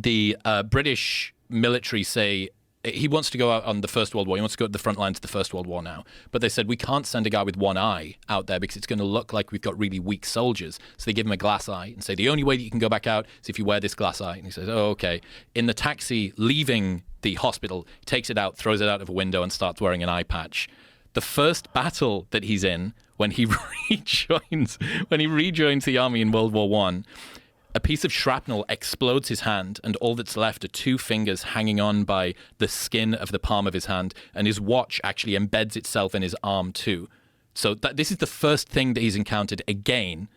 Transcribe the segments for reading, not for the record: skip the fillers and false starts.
the British military say he wants to go out on the First World War. He wants to go to the front lines of the First World War now. But they said, we can't send a guy with one eye out there because it's going to look like we've got really weak soldiers. So they give him a glass eye and say, the only way that you can go back out is if you wear this glass eye. And he says, oh, okay. In the taxi leaving the hospital, he takes it out, throws it out of a window and starts wearing an eye patch. The first battle that he's in, when he rejoins the army in World War I, a piece of shrapnel explodes his hand, and all that's left are two fingers hanging on by the skin of the palm of his hand, and his watch actually embeds itself in his arm too. So this is the first thing that he's encountered again.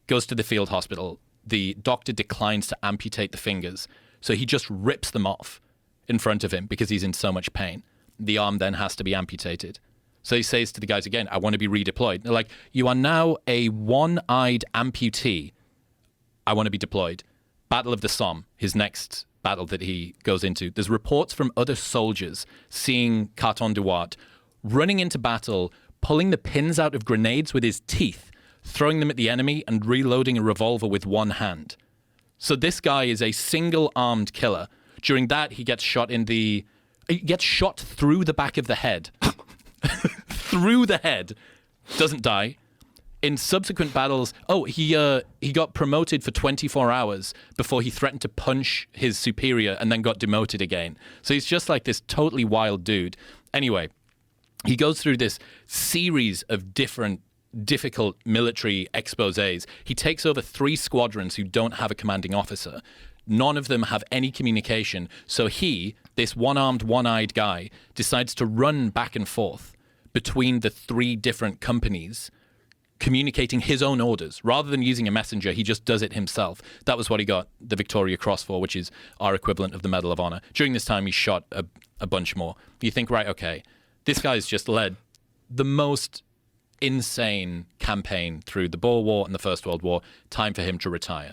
Goes to the field hospital. The doctor declines to amputate the fingers, so he just rips them off in front of him because he's in so much pain. The arm then has to be amputated. So he says to the guys again, I want to be redeployed. They're like, you are now a one-eyed amputee. I want to be deployed. Battle of the Somme, his next battle that he goes into. There's reports from other soldiers seeing Carton Duarte running into battle, pulling the pins out of grenades with his teeth, throwing them at the enemy, and reloading a revolver with one hand. So this guy is a single-armed killer. During that, he gets shot through the back of the head. Through the head. Doesn't die. In subsequent battles, he got promoted for 24 hours before he threatened to punch his superior and then got demoted again. So he's just like this totally wild dude. Anyway, he goes through this series of different difficult military exposés. He takes over 3 squadrons who don't have a commanding officer. None of them have any communication. So he, this one-armed, one-eyed guy, decides to run back and forth between the 3 different companies, communicating his own orders. Rather than using a messenger, he just does it himself. That was what he got the Victoria Cross for, which is our equivalent of the Medal of Honor. During this time, he shot a bunch more. You think, right, okay, this guy's just led the most insane campaign through the Boer War and the First World War. Time for him to retire.